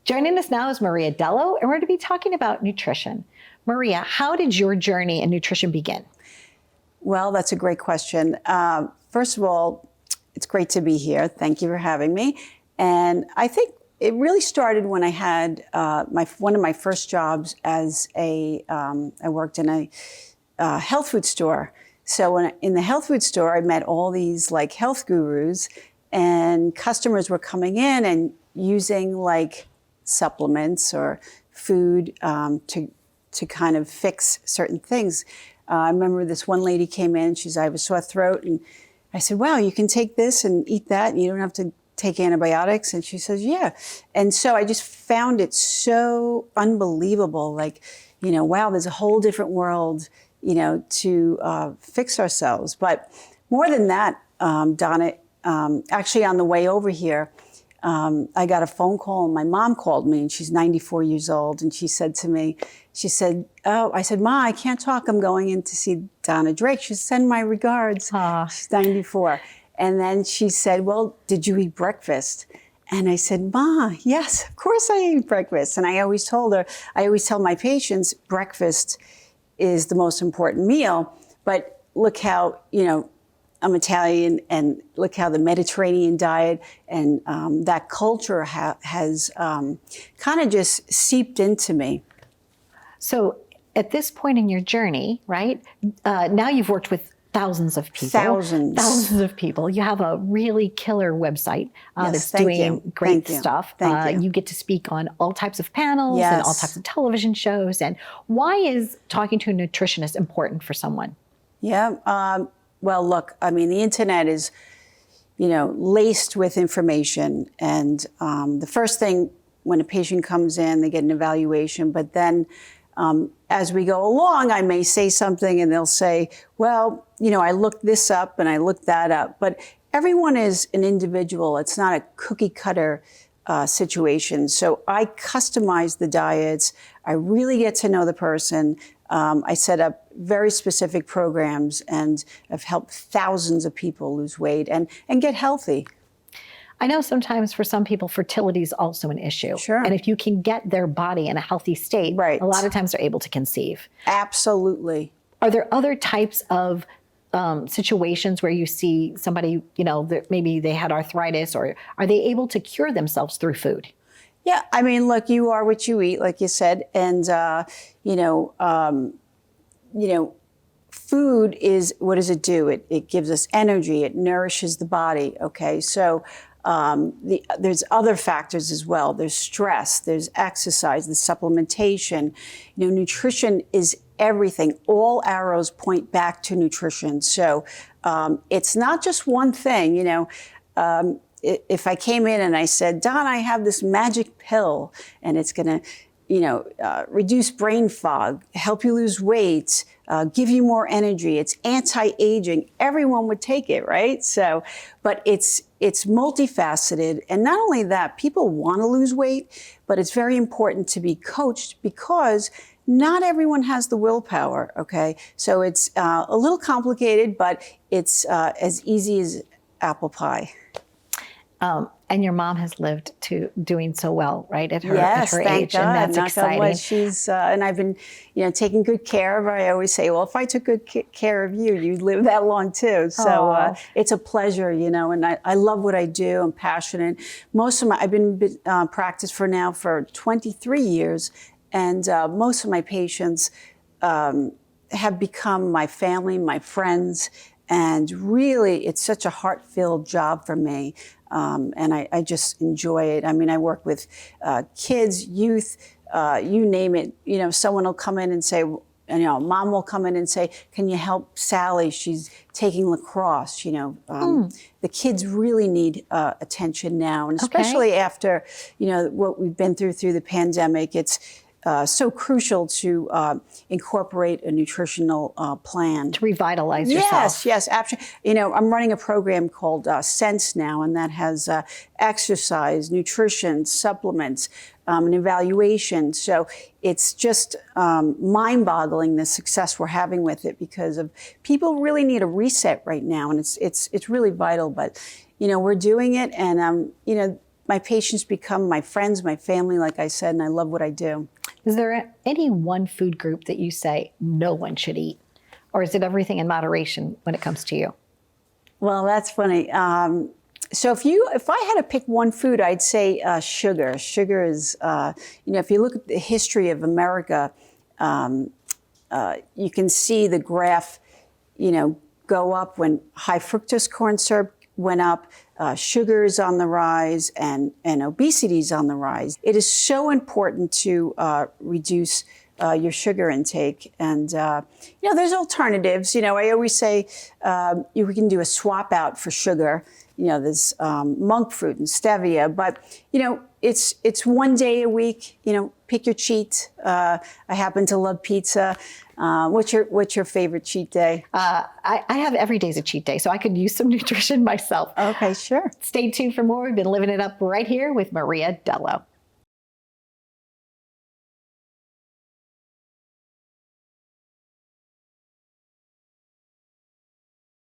Joining us now is Maria Dello, and we're going to be talking about nutrition. Maria, how did your journey in nutrition begin? Well, that's a great question. First of all, it's great to be here. Thank you for having me. And I think it really started when I had one of my first jobs as I worked in a health food store. So in the health food store, I met all these like health gurus, and customers were coming in and using like supplements or food to kind of fix certain things. I remember this one lady came in, I have a sore throat, and I said, wow, you can take this and eat that, and you don't have to take antibiotics? And she says, yeah. And so I just found it so unbelievable, like, wow, there's a whole different world, to fix ourselves. But more than that, Donna, actually on the way over here, I got a phone call, and my mom called me, and she's 94 years old. And she said to me, I said, Ma, I can't talk. I'm going in to see Donna Drake. She said, send my regards. She's 94. And then she said, well, did you eat breakfast? And I said, Ma, yes, of course I eat breakfast. And I always tell my patients, breakfast is the most important meal. But look how, I'm Italian, and look how the Mediterranean diet and that culture has kind of just seeped into me. So at this point in your journey, right, now you've worked with thousands of people. Thousands of people. You have a really killer website that's doing great stuff. You get to speak on all types of panels and all types of television shows. And why is talking to a nutritionist important for someone? Yeah. Well, look, I mean, the internet is, laced with information. And the first thing when a patient comes in, they get an evaluation. But then as we go along, I may say something and they'll say, well, I looked this up and I looked that up. But everyone is an individual. It's not a cookie cutter situation. So I customize the diets. I really get to know the person. I set up very specific programs, and I've helped thousands of people lose weight and get healthy. I know sometimes for some people, fertility is also an issue. Sure. And if you can get their body in a healthy state, a lot of times they're able to conceive. Absolutely. Are there other types of situations where you see somebody, maybe they had arthritis, or are they able to cure themselves through food? Yeah, I mean, look, you are what you eat, like you said, and food is, what does it do? It gives us energy. It nourishes the body. Okay, so there's other factors as well. There's stress. There's exercise. There's supplementation. Nutrition is everything. All arrows point back to nutrition. So it's not just one thing. If I came in and I said, Don, I have this magic pill, and it's going to, reduce brain fog, help you lose weight, give you more energy, it's anti-aging, everyone would take it, right? So, but it's multifaceted. And not only that, people want to lose weight, but it's very important to be coached, because not everyone has the willpower, okay? So it's a little complicated, but it's as easy as apple pie. And your mom has lived to doing so well, right, at her thank age, God. and that's exciting. She's and I've been, taking good care of her. I always say, well, if I took good care of you, you'd live that long too. So it's a pleasure, and I love what I do. I'm passionate. I've been practice for 23 years, and most of my patients have become my family, my friends. And really, it's such a heart-filled job for me. And I just enjoy it. I mean, I work with kids, youth, you name it. Someone will come in and say, mom will come in and say, can you help Sally? She's taking lacrosse. The kids really need attention now. And especially after, what we've been through the pandemic, it's so crucial to incorporate a nutritional plan. To revitalize yourself. Yes, absolutely. I'm running a program called Sense now, and that has exercise, nutrition, supplements, an evaluation. So it's just mind-boggling the success we're having with it, because of people really need a reset right now, and it's really vital. But we're doing it, and my patients become my friends, my family, like I said, and I love what I do. Is there any one food group that you say no one should eat? Or is it everything in moderation when it comes to you? Well, that's funny. So if I had to pick one food, I'd say sugar. Sugar is, if you look at the history of America, you can see the graph, go up when high fructose corn syrup went up, sugar is on the rise, and obesity is on the rise. It is so important to reduce your sugar intake. And, there's alternatives. I always say we can do a swap out for sugar. There's monk fruit and stevia, but, it's one day a week, pick your cheat. I happen to love pizza. What's your favorite cheat day? I have every day's a cheat day, so I could use some nutrition myself. Okay, sure. Stay tuned for more. We've been living it up right here with Maria Dello.